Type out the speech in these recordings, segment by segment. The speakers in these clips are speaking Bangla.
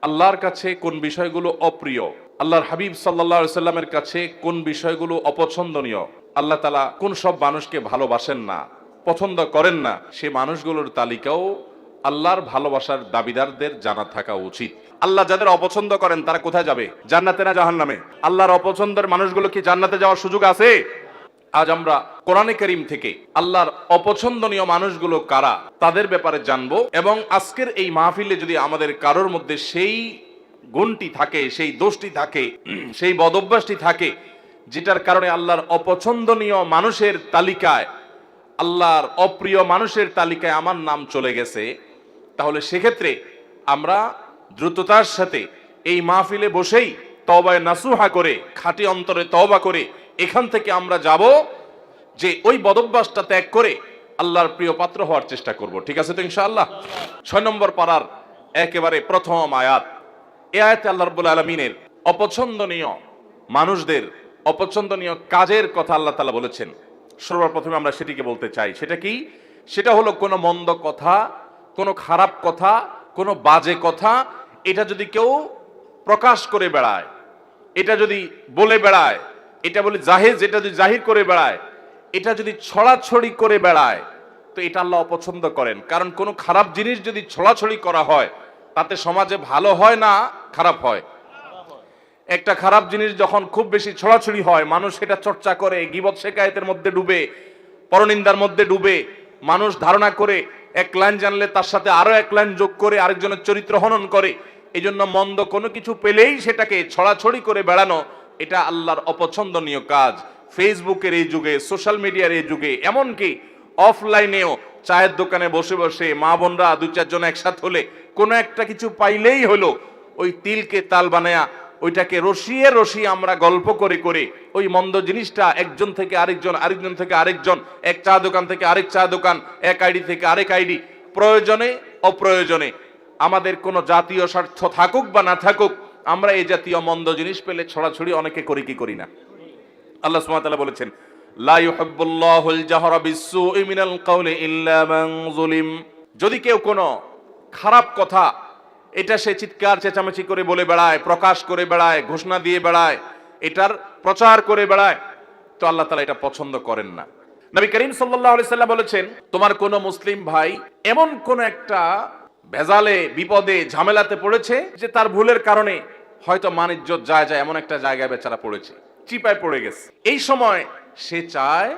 আল্লাহর কাছে কোন বিষয়গুলো অপ্রিয়, আল্লাহর হাবিব সাল্লাল্লাহু আলাইহি সাল্লামের কাছে কোন বিষয়গুলো অপছন্দনীয়, আল্লাহ তাআলা কোন সব মানুষকে ভালোবাসেন না, পছন্দ করেন না, সে মানুষগুলোর তালিকাও আল্লাহর ভালোবাসার দাবিদারদের জানা থাকা উচিত। আল্লাহ যাদের অপছন্দ করেন তারা কোথায় যাবে? জান্নাতে না জাহান্নামে? আল্লাহর অপছন্দের মানুষগুলো কি জান্নাতে যাওয়ার সুযোগ আছে? আজ আমরা কোরআনে কারীম থেকে আল্লাহর অপছন্দনীয় মানুষগুলো কারা তাদের ব্যাপারে জানবো, এবং আজকের এই মাহফিলে যদি আমাদের কারোর মধ্যে সেই গুণটি থাকে, সেই দোষটি থাকে, সেই বদঅভ্যাসটি থাকে যেটার কারণে আল্লাহর অপছন্দনীয় মানুষের তালিকায়, আল্লাহর অপ্রিয় মানুষের তালিকায় আমার নাম চলে গেছে, তাহলে সেক্ষেত্রে আমরা দ্রুততার সাথে এই মাহফিলে বসেই তওবায়ে নাসুহা করে, খাঁটি অন্তরে তওবা করে এখান থেকে আমরা যাব যে ওই বদঅভ্যাসটা ত্যাগ করে আল্লাহর প্রিয় পাত্র হওয়ার চেষ্টা করব। ঠিক আছে তো ইনশাআল্লাহ? 6 নম্বর পারার একেবারে প্রথম আয়াত। এই আয়াতে আল্লাহ রাব্বুল আলামিনের অপছন্দনীয় মানুষদের অপছন্দনীয় কাজের কথা আল্লাহ তাআলা বলেছেন। সর্বপ্রথমে আমরা সেটিকে বলতে চাই। সেটা কি? সেটা হলো কোনো মন্দ কথা, কোনো খারাপ কথা, কোনো বাজে কথা, এটা যদি কেউ প্রকাশ করে বেড়ায়, এটা যদি বলে বেড়ায়, এটা বলে জাহেজ, এটা যদি জাহির করে বেড়ায়, এটা যদি ছড়াছড়ি করে বেড়ায়, তো এটা আল্লাহ অপছন্দ করেন। কারণ কোনো খারাপ জিনিস যদি ছড়াছড়ি করা হয় তাতে সমাজে ভালো হয় না খারাপ হয়? একটা খারাপ জিনিস যখন খুব বেশি ছড়াছড়ি হয়, মানুষ সেটা চর্চা করে, গীবত শিকায়েতের মধ্যে ডুবে, পরনিন্দার মধ্যে ডুবে, মানুষ ধারণা করে এক লাইন জানলে তার সাথে আরো এক লাইন যোগ করে আরেকজনের চরিত্র হনন করে। এই জন্য মন্দ কোনো কিছু পেলেই সেটাকে ছড়াছড়ি করে বেড়ানো, এটা আল্লাহর অপছন্দনীয় কাজ। ফেসবুকের এই যুগে, সোশ্যাল মিডিয়ার এই যুগে, এমনকি অফলাইনেও চায়ের দোকানে বসে বসে মা বোনরা 2-4 জন একসাথে হলে কোনো একটা কিছু পাইলেই হলো ওই তিলকে তাল বানায়া ওইটাকে রসিয়ে রসিয়ে আমরা গল্প করে করে ওই মন্দ জিনিসটা একজন থেকে আরেকজন, আরেকজন থেকে আরেকজন, এক চা দোকান থেকে আরেক চা দোকান, এক আইডি থেকে আরেক আইডি, প্রয়োজনে অপ্রয়োজনে আমাদের কোনো জাতীয় স্বার্থ থাকুক বা না থাকুক, আমরা এই জাতীয় মন্দ জিনিস পেলে ছড়াছড়ি অনেকে করি কি করি না? আল্লাহ সুবহানাহু ওয়া তাআলা বলেছেন, লা ইউহিব্বুল্লাহুল জাহরা বিসসুই মিনাল কাওলি ইল্লা মান যুলিম। যদি কেউ কোনো খারাপ কথা এটা সে চিৎকার চেঁচামেচি করে বলে বেড়ায়, প্রকাশ করে বেড়ায়, ঘোষণা দিয়ে বেড়ায়, এটার প্রচার করে বেড়ায়, তো আল্লাহ তাআলা এটা পছন্দ করেন না। নবী করিম সাল্লাল্লাহু আলাইহি সাল্লাম বলেছেন, তোমার কোন মুসলিম ভাই এমন কোন একটা ভেজালে, বিপদে, ঝামেলাতে পড়েছে যে তার ভুলের কারণে হয়তো মান ইজ্জত যায় যায় এমন একটা জায়গায় বেচারা পড়েছে, চিপায় পড়ে গেছে। এই সময় সে চায়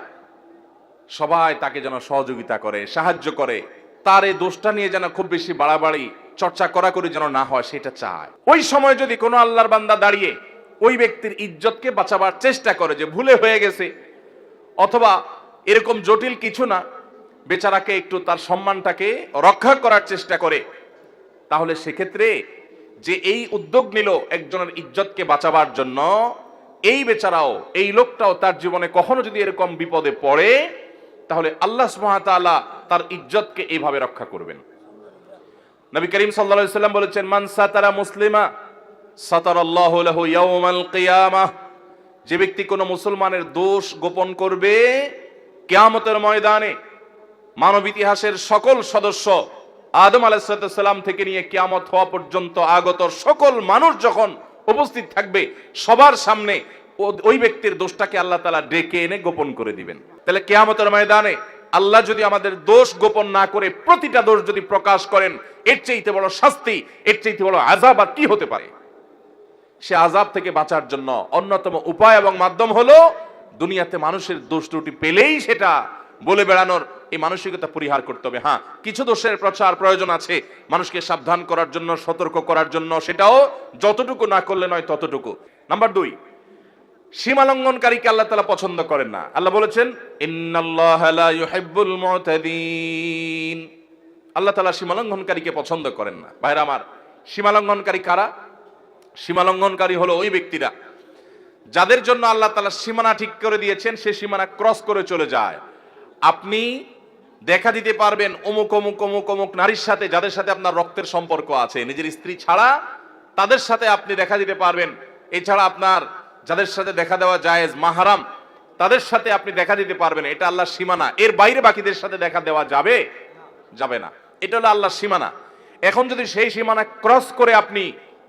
সবাই তাকে যেন সহযোগিতা করে, সাহায্য করে, তার এই দোষটা নিয়ে যেন খুব বেশি বাড়াবাড়ি চর্চা করাকরি যেন না হয়, সেটা চায়। ওই সময় যদি কোনো আল্লাহর বান্দা দাঁড়িয়ে ওই ব্যক্তির ইজ্জতকে বাঁচাবার চেষ্টা করে যে ভুলে হয়ে গেছে, অথবা এরকম জটিল কিছু না, বেচারাকে একটু তার সম্মানটাকে রক্ষা করার চেষ্টা করে, তাহলে সেক্ষেত্রে যে এই উদ্যোগ নিল একজনের ইজ্জতকে বাঁচাবার জন্য, এই বেচারাও, এই লোকটাও তার জীবনে কখনো যদি এরকম বিপদে পড়ে, তাহলে আল্লাহ সুবহানাহু ওয়া তাআলা তার ইজ্জতকে এইভাবে রক্ষা করবেন। নবী করিম সাল্লাল্লাহু আলাইহি সাল্লাম বলেছেন, মান সাতারা মুসলিমা সাতারাল্লাহু লাহু ইয়াউমাল কিয়ামাহ। যে ব্যক্তি কোনো মুসলমানের দোষ গোপন করবে, কিয়ামতের ময়দানে মানব ইতিহাসের সকল সদস্য আদম আলাইহিস সালাম থেকে নিয়ে কিয়ামত হওয়া পর্যন্ত আগত সকল মানুষ যখন উপস্থিত থাকবে, সবার সামনে ওই ব্যক্তির দোষটাকে আল্লাহ তাআলা ডেকে এনে গোপন করে দিবেন। তাহলে কিয়ামতের ময়দানে আল্লাহ যদি আমাদের দোষ গোপন না করে প্রতিটা দোষ যদি প্রকাশ করেন, এর চাইতে বড় শাস্তি, এর চাইতে বড় আযাব আর কি হতে পারে? সে আযাব থেকে বাঁচার জন্য অন্যতম উপায় এবং মাধ্যম হলো দুনিয়াতে মানুষের দোষ ত্রুটি পেলেই সেটা বলে বেড়ানোর এই মানসিকতা পরিহার করতে হবে। হ্যাঁ, কিছু দোষের প্রচার প্রয়োজন আছে মানুষকে সাবধান করার জন্য, সতর্ক করার জন্য, সেটাও যতটুকু না করলে নয় ততটুকু। নাম্বার 2, সীমা লঙ্ঘনকারীকে আল্লাহ তাআলা পছন্দ করেন না। আল্লাহ বলেছেন, ইন্নাল্লাহা লা ইউহিব্বুল মুতাদিন। আল্লাহ তাআলা সীমা লঙ্ঘনকারীকে পছন্দ করেন না। ভাইরা আমার, সীমা লঙ্ঘনকারী কারা? সীমা লঙ্ঘনকারী হলো ওই ব্যক্তিরা যাদের জন্য আল্লাহ তাআলা সীমানা ঠিক করে দিয়েছেন, সে সীমানা ক্রস করে চলে যায়। আপনি দেখা দিতে পারবেন অমুক অমুক অমুক অমুক নারীর সাথে, যাদের সাথে আপনার রক্তের সম্পর্ক আছে, নিজের স্ত্রী ছাড়া তাদের সাথে আপনি দেখা দিতে পারবেন। এছাড়া আপনার যাদের সাথে দেখা দেওয়া জায়েজ, মাহরাম, তাদের সাথে আপনি দেখা দিতে পারবেন। এটা আল্লাহর সীমানা। এর বাইরে বাকিদের সাথে দেখা দেওয়া যাবে যাবে না। এটা হলো আল্লাহর সীমানা। এখন যদি সেই সীমানা ক্রস করে আপনি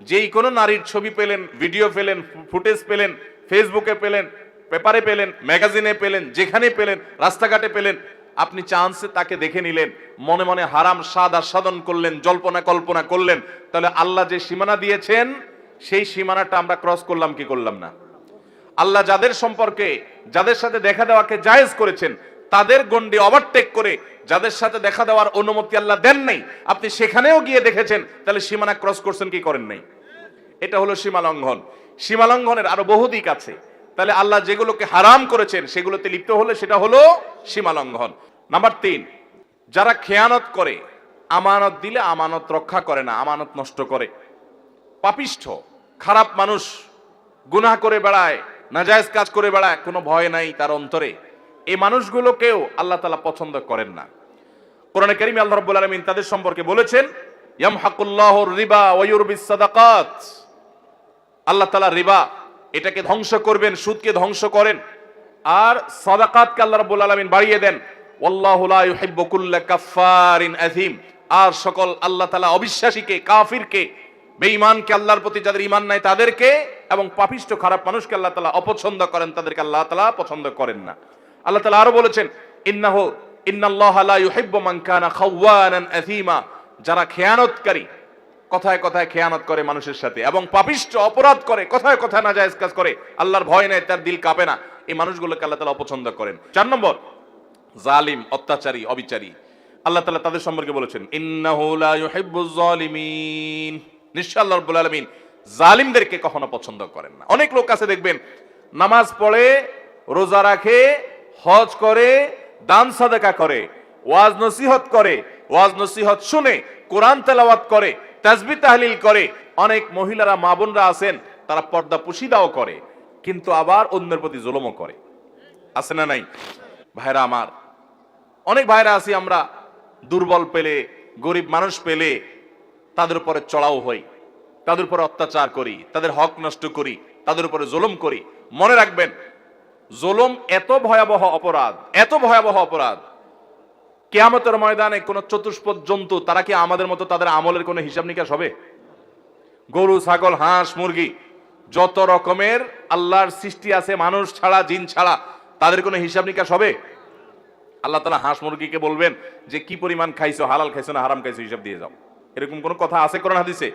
যেই কোনো নারীর ছবি পেলেন, ভিডিও পেলেন, ফুটেজ পেলেন, ফেসবুকে পেলেন, পেপারে পেলেন, ম্যাগাজিনে পেলেন, যেখানে পেলেন, রাস্তাঘাটে পেলেন, আপনি চান্সে তাকে দেখে নিলেন, মনে মনে হারাম স্বাদ আস্বাদন করলেন, জল্পনা কল্পনা করলেন, তাহলে আল্লাহ যে সীমানা দিয়েছেন সেই সীমানাটা আমরা ক্রস করলাম কি করলাম না? আল্লাহ যাদের সম্পর্কে, যাদের সাথে দেখা দেওয়াকে জায়েজ করেছেন, তাদের গণ্ডি ওভারটেক করে যাদের সাথে দেখা দেওয়ার অনুমতি আল্লাহ দেন নাই, আপনি সেখানেও গিয়ে দেখেছেন, তাহলে সীমানা ক্রস করছেন কি করেন নাই? এটা হলো সীমা লঙ্ঘন। সীমা লঙ্ঘনের আরো বহু দিক আছে। তাহলে আল্লাহ যেগুলোকে হারাম করেছেন সেগুলোতে লিপ্ত হলে সেটা হলো সীমা লঙ্ঘন। নাম্বার 3, যারা খেয়ানত করে, আমানত দিলে আমানত রক্ষা করে না, আমানত নষ্ট করে, পাপিষ্ঠ, খারাপ মানুষ, গুনাহ করে বেড়ায়, নাজায়েজ কাজ করে বেড়ায়, কোনো ভয় নাই তার অন্তরে, এই মানুষগুলোকেও আল্লাহ তাআলা পছন্দ করেন না। কোরআনে কারীমে আল্লাহ রাব্বুল আলামিন তাদের সম্পর্কে বলেছেন, ইয়ামহাকুল্লাহুর রিবা ওয়া ইউরবিস সাদাকাত। আল্লাহ তাআলা রিবা এটাকে ধ্বংস করবেন, সুদকে ধ্বংস করেন, আর সাদাকাতকে আল্লাহ রাব্বুল আলামিন বাড়িয়ে দেন। ওয়াল্লাহু লা ইউহিব্বু কুল্লা কাফফারিন আযীম। আর সকল আল্লাহ তাআলা অবিশ্বাসীকে, কাফিরকে, বেঈমানকে, আল্লাহর প্রতি যাদের ঈমান নাই তাদেরকে, এবং পাপিষ্ঠ খারাপ মানুষকে আল্লাহ তাআলা অপছন্দ করেন, তাদেরকে আল্লাহ তাআলা পছন্দ করেন না। আল্লাহ তাআলা আরো বলেছেন, ইন্নাল্লাহা লা ইউহিব্বু মান কানা খাওয়ানান আযীমা। যারা খেয়ানতকারী, কথায় কথায় খেয়ানত করে মানুষের সাথে, এবং পাপিষ্ঠ, অপরাধ করে, কথায় কথায় নাজায়েজ কাজ করে, আল্লাহর ভয় নেই, তার দিল কাঁপে না, এই মানুষগুলোকে আল্লাহ তাআলা অপছন্দ করেন। 4 নম্বর, জালিম, অত্যাচারী, অবিচারী। আল্লাহ তাআলা তাদের সম্পর্কে বলেছেন, ইন্নাহু লা ইউহিব্বুজ জালিমিন। নিশ্চয় আল্লাহ রাব্বুল আলামিন জালিমদেরকে কখনো পছন্দ করেন না। অনেক লোক আছে দেখবেন, নামাজ পড়ে, রোজা রাখে, হজ করে, দান সাদাকা করে, ওয়াজ নসিহত করে, ওয়াজ নসিহত শুনে, কোরআন তেলাওয়াত করে, তাসবিহ তাহলিল করে। অনেক মহিলারা, মা বোনরা আছেন, তারা পর্দা পুশিদাও করে, কিন্তু আবার অন্যের প্রতি জুলুমও করে। আছে না নাই? ভাইরা আমার, অনেক ভাইরা আছি আমরা, দুর্বল পেলে, গরিব মানুষ পেলে তাদের উপরে চড়াও হই, তাদের উপরে অত্যাচার করি, তাদের হক নষ্ট করি, তাদের উপরে জুলুম করি। মনে রাখবেন, জুলুম এত ভয়াবহ অপরাধ, এত ভয়াবহ অপরাধ, কিয়ামতের ময়দানে কোন চতুষ্পদ জন্তু, তারা কি আমাদের মতো তাদের আমলের কোনো হিসাব নিকাশ হবে? গরু, ছাগল, হাঁস, মুরগি, যত রকমের আল্লাহর সৃষ্টি আছে, মানুষ ছাড়া, জিন ছাড়া, তাদের কোনো হিসাব নিকাশ হবে? আল্লাহ তাআলা হাঁস মুরগিকে বলবেন যে কি পরিমাণ খাইছো, হালাল খাইছো না হারাম খাইছো, হিসাব দিয়ে যাও। এরকম কোন কথা আছে কোরআন হাদিসে?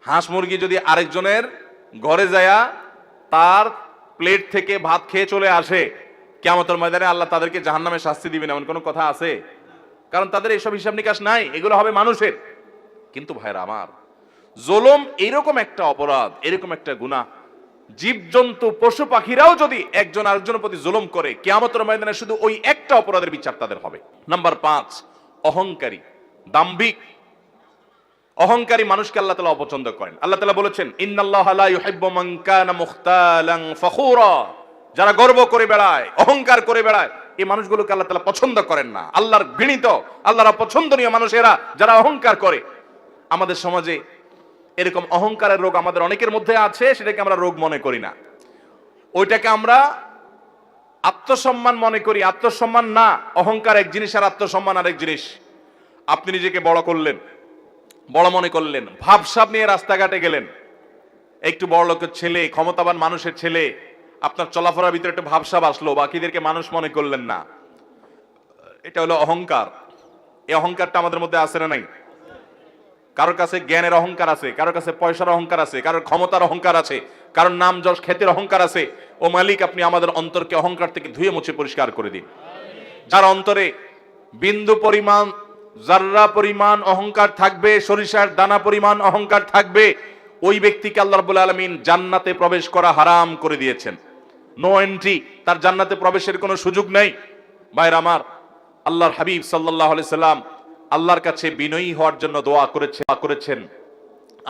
হাঁস মুরগি যদি আরেকজনের ঘরে যায়া তার প্লেট থেকে ভাত খেয়ে চলে আসে, কিয়ামতের ময়দানে আল্লাহ তাদেরকে জাহান্নামে শাস্তি দিবেন, এমন কোন কথা আছে? কারণ তাদের এইসব হিসাব নিকাশ নাই, এগুলো হবে মানুষের। কিন্তু ভাইরা আমার, জুলুম এরকম একটা অপরাধ, এরকম একটা গুনাহ, জীবজন্তু, পশু পাখিরাও যদি একজন আরেকজনের প্রতি জুলুম করে, কিয়ামতের ময়দানে শুধু ওই একটা অপরাধের বিচার তাদের হবে। নাম্বার 5, অহংকারী, দাম্ভিক। অহংকারী মানুষকে আল্লাহ তাআলা অপছন্দ করেন। আল্লাহ তাআলা বলেছেন, ইন্নাল্লাহা লা ইউহিব্বু মান কানা মুখতালান ফখুরা। যারা গর্ব করে বেড়ায়, অহংকার করে বেড়ায়, এই মানুষগুলোকে আল্লাহ তাআলা পছন্দ করেন না। আল্লাহর ঘৃণিত, আল্লাহর অপছন্দনীয় মানুষেরা যারা অহংকার করে। আমাদের সমাজে এরকম অহংকারের রোগ আমাদের অনেকের মধ্যে আছে, সেটাকে আমরা রোগ মনে করি না, ওইটাকে আমরা আত্মসম্মান মনে করি। আত্মসম্মান না, অহংকার এক জিনিস আর আত্মসম্মান আরেক জিনিস। আপনি নিজেকে বড় করলেন, বড় মনে করলেন, ভাবসাব নিয়ে রাস্তাঘাটে গেলেন, একটু বড় লোকের ছেলে, ক্ষমতাবান মানুষের ছেলে, আপনার চলাফেরার ভিতরে একটু ভাবসাব আসলো, বাকিদেরকে মানুষ মনে করলেন না, এটা হলো অহংকার। এই অহংকারটা আমাদের মধ্যে আছে না নাই? কারোর কাছে জ্ঞানের অহংকার আছে, কারোর কাছে পয়সার অহংকার আছে, কারোর ক্ষমতার অহংকার আছে, কারোর নাম যশ খ্যাতির অহংকার আছে। ও মালিক, আপনি আমাদের অন্তরকে অহংকার থেকে ধুয়ে মুছে পরিষ্কার করে দিন। যার অন্তরে বিন্দু পরিমাণ, জাররা পরিমাণ অহংকার থাকবে, সরিষার দানা পরিমাণ অহংকার থাকবে, ওই ব্যক্তিকে আল্লাহ রাব্বুল আলামিন জান্নাতে প্রবেশ করা হারাম করে দিয়েছেন। নো এন্ট্রি, তার জান্নাতে প্রবেশের কোনো সুযোগ নেই। ভাইরা আমার, আল্লাহর হাবিব সাল্লাল্লাহু আলাইহি সাল্লাম আল্লাহর কাছে বিনয়ী হওয়ার জন্য দোয়া করেছেন।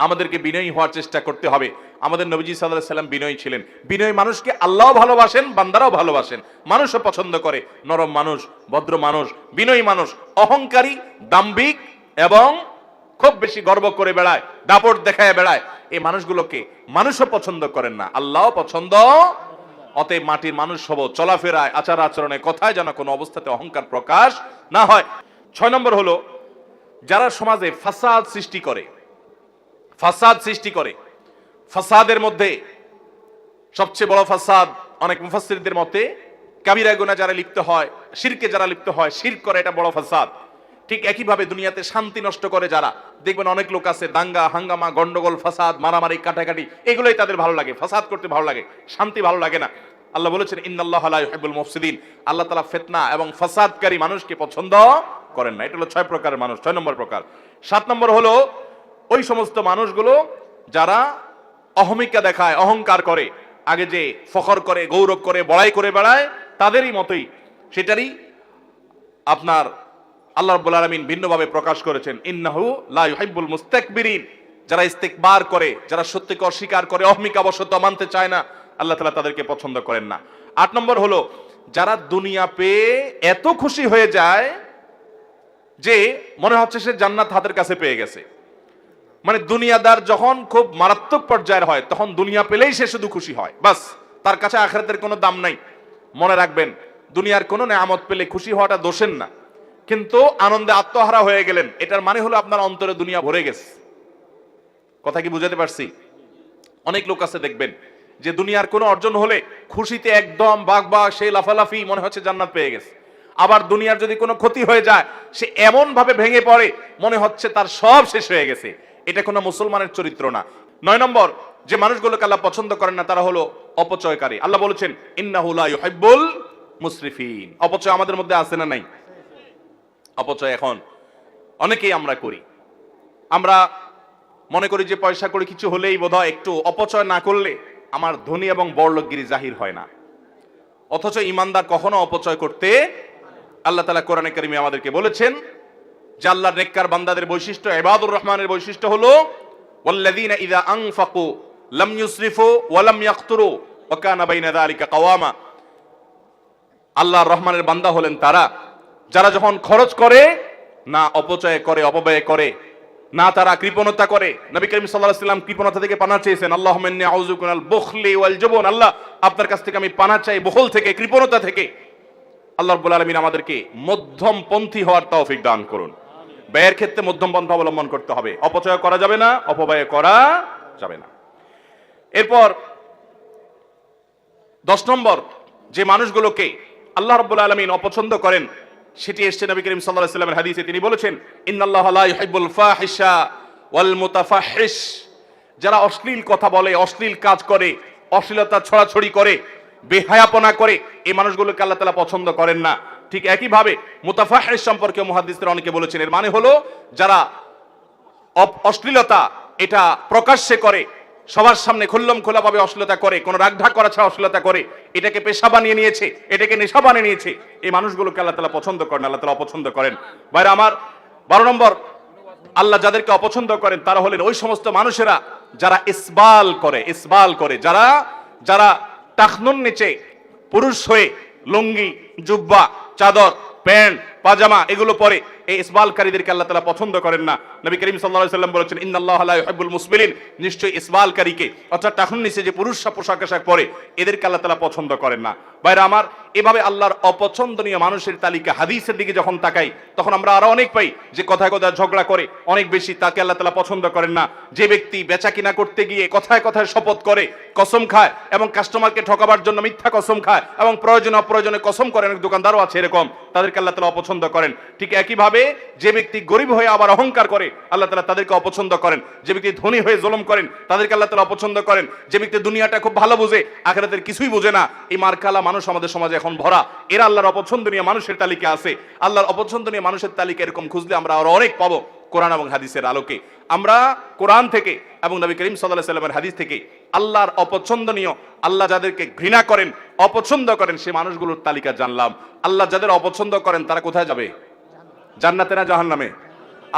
আমাদেরকে বিনয়ী হওয়ার চেষ্টা করতে হবে। আমাদের নবীজি সাল্লাল্লাহু আলাইহি সাল্লাম বিনয়ী ছিলেন। বিনয়ী মানুষকে আল্লাহও ভালোবাসেন, বান্দারাও ভালোবাসেন, মানুষও পছন্দ করে। নরম মানুষ, ভদ্র মানুষ, বিনয়ী মানুষ। অহংকারী, দাম্ভিক এবং খুব বেশি গর্ব করে বেড়ায়, দাপট দেখায় বেড়ায়, এই মানুষগুলোকে মানুষও পছন্দ করেন না, আল্লাহও পছন্দ। অতএব মাটির মানুষ হব, চলাফেরায়, আচার আচরণে, কথায় যেন কোনো অবস্থাতে অহংকার প্রকাশ না হয়। 6 নম্বর হলো, যারা সমাজে ফাসাদ সৃষ্টি করে। ফাসাদ সৃষ্টি করে। ফাসাদের মধ্যে সবচেয়ে বড় ফাসাদ অনেক মুফাসসিরদের মতে কাবিরা গুনাহ যারা লিপ্ত হয়, শিরকে যারা লিপ্ত হয়, শিরক করে, এটা বড় ফাসাদ। ঠিক একইভাবে দুনিয়াতে শান্তি নষ্ট করে যারা, দেখবেন অনেক লোক আছে দাঙ্গা হাঙ্গামা গন্ডগোল ফাসাদ মারামারি কাটাকাটি এগুলোই তাদের ভালো লাগে, ফাসাদ করতে ভালো লাগে, শান্তি ভালো লাগে না। আল্লাহ বলেছেন ইন্নাল্লাহা লা ইউহিব্বুল মুফসিদিন, আল্লাহ তাআলা ফিতনা এবং ফাসাদকারী মানুষকে পছন্দ করেন না। এটা হলো 6 প্রকারের মানুষ, 6 নম্বর প্রকার। 7 নম্বর হলো ওই সমস্ত মানুষগুলো যারা অহমিকা দেখায়, অহংকার করে, আগে যে ফখর করে, গৌরব করে, বড়াই করে বেড়ায়, তাদেরই মতোই সেটারই আপনার আল্লাহ রাব্বুল আলামিন ভিন্নভাবে প্রকাশ করেছেন ইন্নাহু লা ইউহিব্বুল মুস্তাকবিরিন, যারা ইস্তিকবার করে, যারা সত্যকে অস্বীকার করে, অহমিকা বশত মানতে চায় না, আল্লাহ তাআলা তাদেরকে পছন্দ করেন না। 8 নম্বর হলো যারা দুনিয়া পেয়ে এত খুশি হয়ে যায় যে মনে হচ্ছে সে জান্নাত হাতের কাছে পেয়ে গেছে। মানে দুনিয়াদার যখন খুব মারাত্মক পর্যায়ের হয় তখন দুনিয়া পেলেই সে শুধু খুশি হয়, বাস, তার কাছে আখিরাতের কোনো দাম নাই। মনে রাখবেন, দুনিয়ার কোনো নেয়ামত পেলে খুশি হওয়াটা দোষের না, কিন্তু আনন্দে আত্মহারা হয়ে গেলেন এটার মানে হলো আপনার অন্তরে দুনিয়া ভরে গেছে। কথা কি বুঝাতে পারছি? অনেক লোক আছে দেখবেন যে দুনিয়ার কোনো অর্জন হলে খুশিতে একদম বাগবা, সে লাফালাফি, মনে হচ্ছে জান্নাত পেয়ে গেছে। আবার দুনিয়ার যদি কোনো ক্ষতি হয়ে যায় সে এমন ভাবে ভেঙে পড়ে মনে হচ্ছে তার সব শেষ হয়ে গেছে। এটা কোনো মুসলমানের চরিত্র না। 9 নম্বর যে মানুষগুলোকে আল্লাহ পছন্দ করেন না তারা হলো অপচয়কারী। আল্লাহ বলেছেন ইন্নাহু লা ইউহিব্বুল মুসরিফিন। অপচয় আমাদের মধ্যে আছে না নাই? অপচয় এখন অনেকেই আমরা করি। আমরা মনে করি যে পয়সা করে কিছু হলেই বোধহয় একটু অপচয় না করলে আমার ধনী এবং বড়লোকগিরি জাহির হয় না। অথচ ইমানদার কখনো অপচয় করতে, আল্লাহ তাআলা কোরআনে কারিমে আমাদেরকে বলেছেন যে আল্লাহর নেককার বান্দাদের বৈশিষ্ট্য, ইবাদুর রহমানের বৈশিষ্ট্য হলো ওয়াল্লাযীনা ইযা আনফাকু লাম ইউসরিফু ওয়া লাম ইয়াকতুরু ওয়া কানা বাইনা যালিকা কাওয়ামা। আল্লাহর রহমানের বান্দা হলেন তারা যারা যখন খরচ করে না অপচয় করে, অপব্যয় করে না, তারা কৃপণতা করে। নবী করিম সাল্লাল্লাহু আলাইহি ওয়াসাল্লাম কৃপণতা থেকে পানাহ চেয়েছেন, আল্লাহুম্মা ইন্নী আউযুবিকা মিনাল বুখলি ওয়াল জুবন। আল্লাহ, আপনার কাছ থেকে আমি পানাহ চাই বখল থেকে, কৃপণতা থেকে। আল্লাহ রাব্বুল আলামিন আমাদেরকে মধ্যমপন্থী হওয়ার তৌফিক দান করুন। ব্যয়ের ক্ষেত্রে মধ্যম পন্থা অবলম্বন করতে হবে, অপচয় করা যাবে না, অপব্যয় করা যাবে না। এরপর 10 নম্বর যে মানুষগুলোকে আল্লাহ রাব্বুল আলামিন অপছন্দ করেন সেটি এসেছে নবী করিম সাল্লাল্লাহু আলাইহি ওয়াসাল্লামের হাদিসে। তিনি বলেছেন ইন্নাল্লাহা লা ইউহিব্বুল ফাহিশা ওয়াল মুতাফাহহিশ। যারা অশ্লীল কথা বলে, অশ্লীল কাজ করে, অশ্লীলতা ছড়াছড়ি করে, বেহায়াপনা করে, এই মানুষগুলোকে আল্লাহ তাআলা পছন্দ করেন না। ঠিক একইভাবে মুতাফাহহিশ সম্পর্কে মুহাদ্দিসরা অনেকে বলেছেন এর মানে হলো যারা অশ্লীলতা এটা প্রকাশ্যে করে, সবার সামনে খুল্লম খোলাভাবে অশ্লীলতা করে, কোনো রাগঢাক করা ছাড়া অশ্লীলতা করে, এটাকে পেশা বানিয়ে নিয়েছে, এটাকে নেশা বানিয়ে নিয়েছে, এই মানুষগুলোকে আল্লাহ তাআলা পছন্দ করেন, আল্লাহ তাআলা অপছন্দ করেন। ভাইরা আমার, 12 নম্বর আল্লাহ যাদেরকে অপছন্দ করেন তারা হলেন ওই সমস্ত মানুষেরা যারা ইসবাল করে, যারা টাকনুন নিচে পুরুষ হয়ে লুঙ্গি, জুব্বা, চাদর, প্যান্ট, পাজামা এগুলো পরে, এই ইসবালকারীদেরকে আল্লাহ তাআলা পছন্দ করেন না। নবী করিম সাল্লাল্লাহু আলাইহি ওয়াসাল্লাম বলেছেন ইন্নাল্লাহা লা ইউহিব্বুল মুসবিলিন, নিশ্চয়ই ইসবালকারীকে অর্থাৎ টাকনুন নিচে যে পুরুষরা পোশাক আশাক পরে এদেরকে আল্লাহ তাআলা পছন্দ করেন না। ভাইরা আমার, এভাবে আল্লাহর অপছন্দনীয় মানুষের তালিকা হাদিসের দিকে যখন তাকাই তখন আমরা আরো অনেক পাই যে কথায় কথায় ঝগড়া করে অনেক বেশি, তাকে আল্লাহ তাআলা পছন্দ করেন না। যে ব্যক্তি বেচা কিনা করতে গিয়ে কথায় কথায় শপথ করে, কসম খায় এবং কাস্টমারকে ঠকাবার জন্য মিথ্যা কসম খায় এবং প্রয়োজনে অপ্রয়োজনে কসম করে, অনেক দোকানদারও আছে এরকম, তাদেরকে আল্লাহ তাআলা অপছন্দ করেন। ঠিক একইভাবে যে ব্যক্তি গরিব হয়ে আবার অহংকার করে আল্লাহ তাআলা তাদেরকে অপছন্দ করেন। যে ব্যক্তি ধনী হয়ে জুলুম করেন তাদেরকে আল্লাহ তাআলা অপছন্দ করেন। যে ব্যক্তি দুনিয়াটা খুব ভালো বোঝে, আখিরাতের কিছুই বোঝে না, এই মারকালা মানুষ আমাদের সমাজে এখন ভরা, এরা আল্লাহর অপছন্দনীয় মানুষের তালিকা আছে। আল্লাহর অপছন্দনীয় মানুষের তালিকা এরকম খুঁজলে আমরা আরো অনেক পাবো কোরআন এবং হাদিসের আলোকে। আমরা কোরআন থেকে এবং নবী করিম সাল্লাল্লাহু আলাইহি ওয়াসাল্লামের হাদিস থেকে আল্লাহর অপছন্দনীয়, আল্লাহ যাদেরকে ঘৃণা করেন, অপছন্দ করেন সেই মানুষগুলোর তালিকা জানলাম। আল্লাহ যাদের অপছন্দ করেন তারা কোথায় যাবে? জান্নাতে না জাহান্নামে?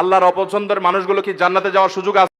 আল্লাহর অপছন্দের মানুষগুলো কি জান্নাতে যাওয়ার সুযোগ আছে?